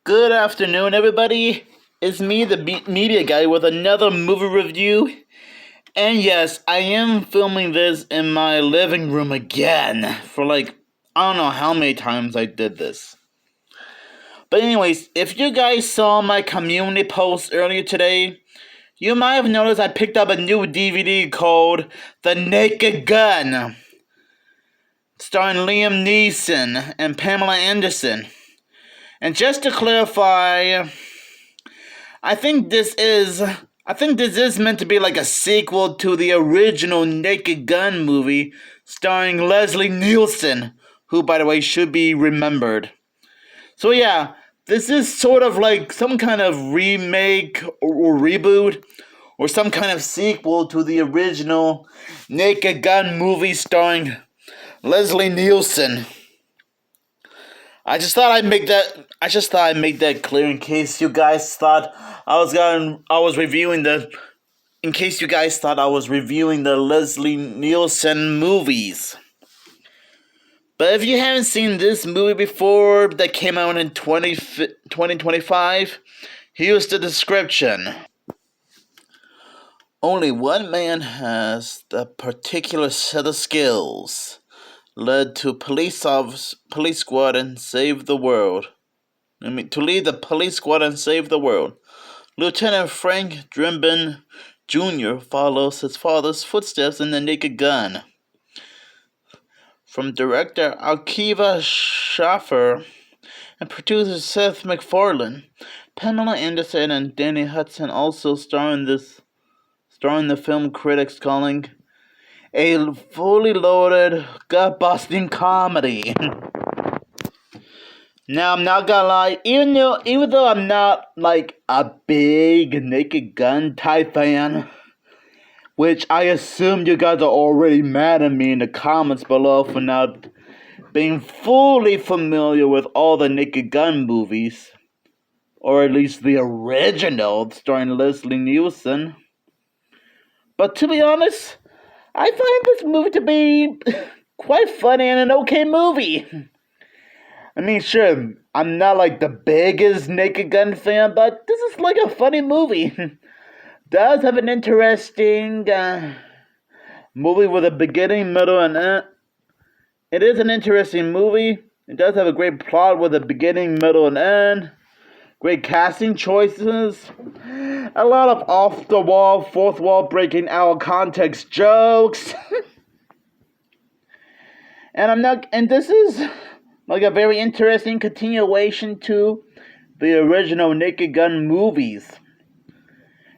Good afternoon, everybody. It's me, the media guy, with another movie review. And yes, I am filming this in my living room again for I don't know how many times I did this. But anyways, if you guys saw my community post earlier today, you might have noticed I picked up a new DVD called The Naked Gun, starring Liam Neeson and Pamela Anderson. And just to clarify, I think this is meant to be like a sequel to the original Naked Gun movie starring Leslie Nielsen, who, by the way, should be remembered. So yeah, this is sort of like some kind of remake or reboot or some kind of sequel to the original Naked Gun movie starring Leslie Nielsen. I just thought I'd make that clear in case you guys thought I was reviewing the Leslie Nielsen movies. But if you haven't seen this movie before that came out in 2025, here's the description. Only one man has the particular set of skills led to police squad and save the world. To lead the police squad and save the world. Lieutenant Frank Drebin Jr. follows his father's footsteps in The Naked Gun. From director Akiva Schaffer and producer Seth MacFarlane, Pamela Anderson and Danny Hudson also star in the film critics calling a fully loaded, gut-busting comedy. Now, I'm not gonna lie, even though I'm not like a big Naked Gun type fan, which I assume you guys are already mad at me in the comments below for not being fully familiar with all the Naked Gun movies, or at least the original starring Leslie Nielsen. But to be honest, I find this movie to be quite funny and an okay movie. I mean, sure, I'm not like the biggest Naked Gun fan, but this is like a funny movie. Does have an interesting movie with a beginning, middle, and end. It is an interesting movie. It does have a great plot with a beginning, middle, and end. Great casting choices. A lot of off-the-wall, fourth-wall breaking out-of-context jokes. And this is like a very interesting continuation to the original Naked Gun movies.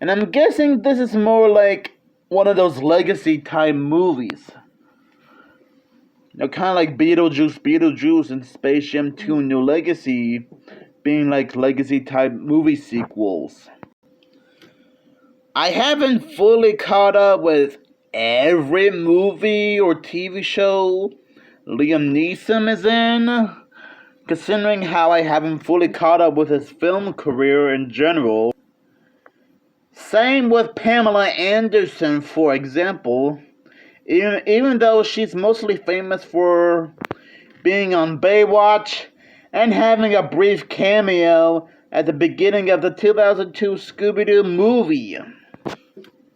And I'm guessing this is more like one of those legacy-type movies. Kind of like Beetlejuice, and Space Jam 2 New Legacy being like legacy-type movie sequels. I haven't fully caught up with every movie or TV show Liam Neeson is in, considering how I haven't fully caught up with his film career in general. Same with Pamela Anderson, for example. Even though she's mostly famous for being on Baywatch and having a brief cameo at the beginning of the 2002 Scooby-Doo movie.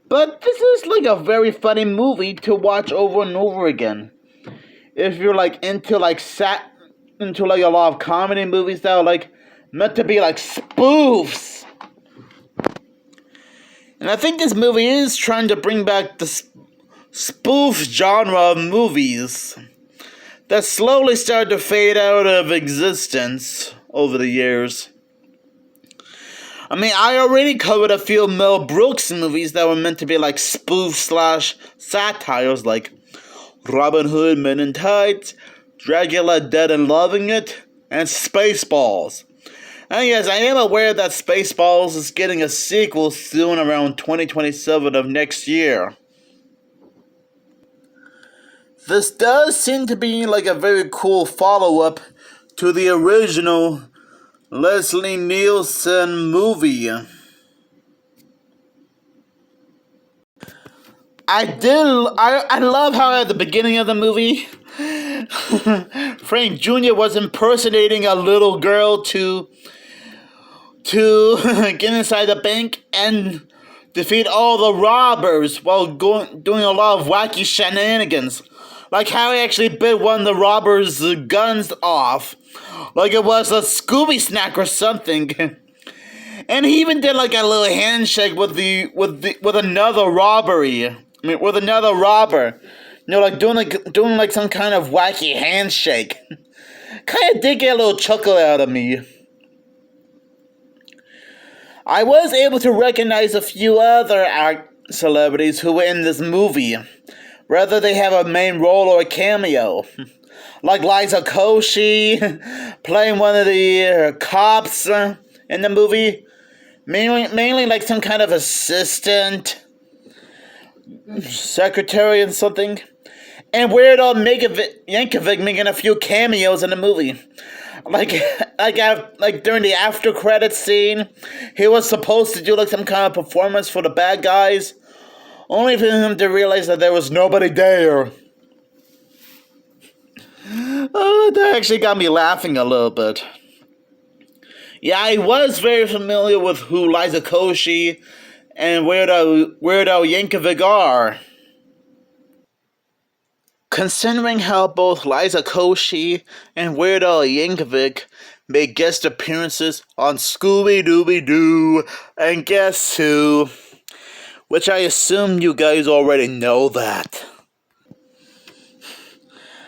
But this is like a very funny movie to watch over and over again. If you're like into a lot of comedy movies that are like meant to be like spoofs. And I think this movie is trying to bring back the spoof genre of movies that slowly started to fade out of existence over the years. I mean, I already covered a few Mel Brooks movies that were meant to be like spoof/satires, like Robin Hood, Men in Tights, Dracula Dead and Loving It, and Spaceballs. And yes, I am aware that Spaceballs is getting a sequel soon around 2027 of next year. This does seem to be like a very cool follow-up to the original Leslie Nielsen movie. I love how at the beginning of the movie, Frank Jr. was impersonating a little girl to to get inside the bank and defeat all the robbers while doing a lot of wacky shenanigans. Like how he actually bit one of the robbers' guns off, like it was a Scooby snack or something. And he even did like a little handshake with another robbery. With another robber. Like doing like some kind of wacky handshake. Kind of did get a little chuckle out of me. I was able to recognize a few other celebrities who were in this movie, whether they have a main role or a cameo. Like Liza Koshy, playing one of the cops in the movie. Mainly like some kind of assistant, secretary and something. And Weird Al Yankovic making a few cameos in the movie. Like during the after credits scene, he was supposed to do like some kind of performance for the bad guys, only for him to realize that there was nobody there. That actually got me laughing a little bit. Yeah, I was very familiar with who Liza Koshy and Weird Al Yankovic are. Considering how both Liza Koshy and Weird Al Yankovic made guest appearances on Scooby-Dooby-Doo and Guess Who, which I assume you guys already know that.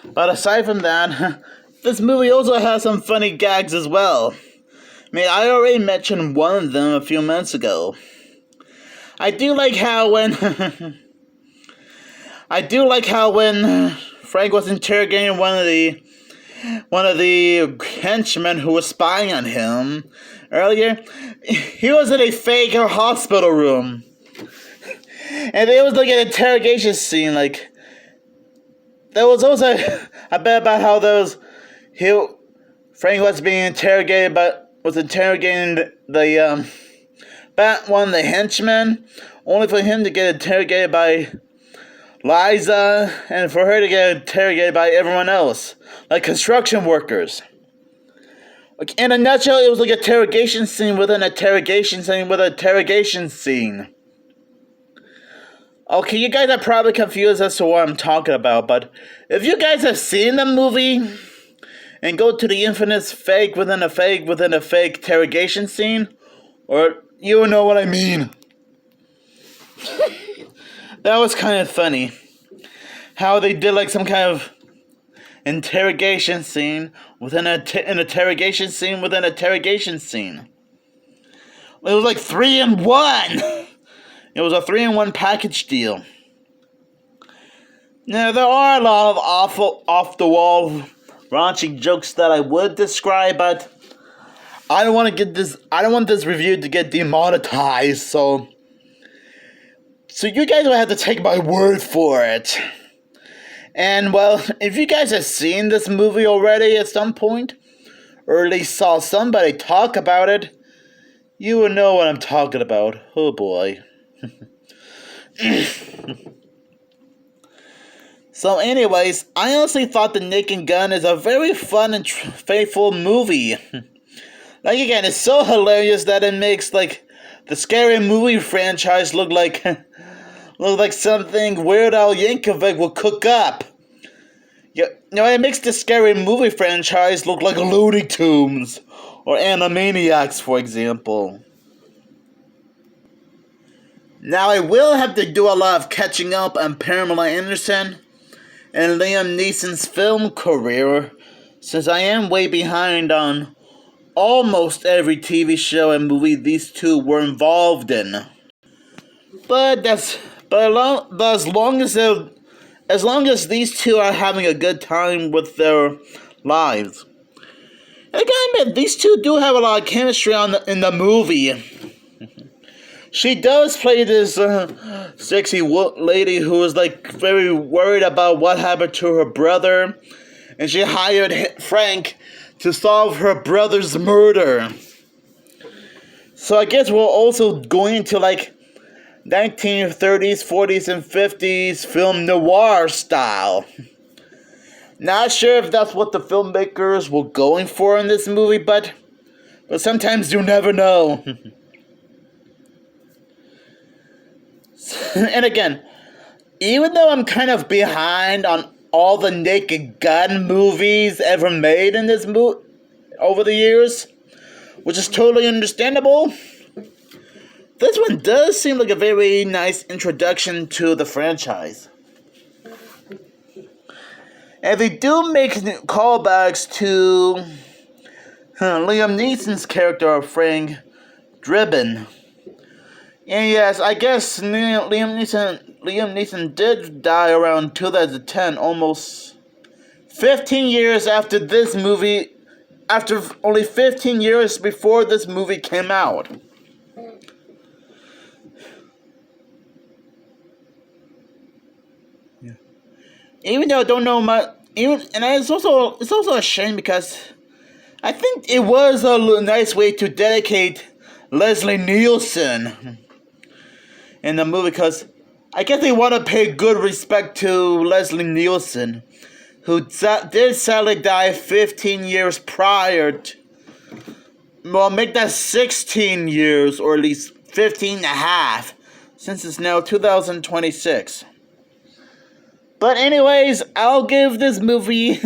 But aside from that, this movie also has some funny gags as well. I already mentioned one of them a few minutes ago. I do like how when Frank was interrogating one of the henchmen who was spying on him earlier, he was in a fake hospital room. And it was like an interrogation scene. Like, there was also a bit about how Frank was being interrogated, was interrogating one of the henchmen, only for him to get interrogated by Liza, and for her to get interrogated by everyone else, like construction workers. Like, in a nutshell, it was like an interrogation scene within an interrogation scene with an interrogation scene. Okay, you guys are probably confused as to what I'm talking about, but if you guys have seen the movie and go to the infamous fake within a fake within a fake interrogation scene, or you know what I mean. That was kind of funny. How they did like some kind of interrogation scene within an interrogation scene within an interrogation scene. It was like 3-in-1. It was a 3-in-1 package deal. Now, there are a lot of awful, off-the-wall, raunchy jokes that I would describe, but I don't want this review to get demonetized, so you guys will have to take my word for it. And, well, if you guys have seen this movie already at some point, or at least saw somebody talk about it, you will know what I'm talking about. Oh boy. So anyways, I honestly thought The Naked Gun is a very fun and faithful movie. Like, again, it's so hilarious that it makes, like, the Scary Movie franchise look like something Weird Al Yankovic will cook up. It makes the Scary Movie franchise look like Looney Tunes or Animaniacs, for example. Now, I will have to do a lot of catching up on Pamela Anderson and Liam Neeson's film career, since I am way behind on almost every TV show and movie these two were involved in. But as long as these two are having a good time with their lives. And I gotta admit, these two do have a lot of chemistry in the movie. She does play this sexy lady who is like very worried about what happened to her brother, and she hired Frank to solve her brother's murder. So I guess we're also going into like 1930s, 40s, and 50s film noir style. Not sure if that's what the filmmakers were going for in this movie, but But sometimes you never know. And again, even though I'm kind of behind on all the Naked Gun movies ever made in this over the years, which is totally understandable, this one does seem like a very nice introduction to the franchise. And they do make callbacks to Liam Neeson's character of Frank Drebin. And yes, I guess Liam Neeson did die around 2010, almost 15 years after this movie, after only 15 years before this movie came out. Yeah. Even though I don't know much, and it's also a shame because I think it was a nice way to dedicate Leslie Nielsen in the movie, because I guess they want to pay good respect to Leslie Nielsen, who did sadly die 15 years prior well, make that 16 years, or at least 15 and a half, since it's now 2026. But anyways, I'll give this movie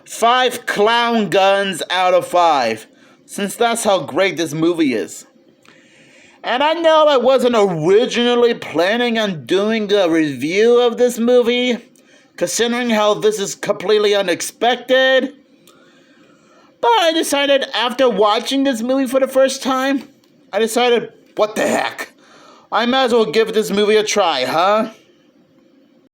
5 clown guns out of 5, since that's how great this movie is. And I know I wasn't originally planning on doing a review of this movie, considering how this is completely unexpected. But I decided, after watching this movie for the first time, what the heck? I might as well give this movie a try, huh?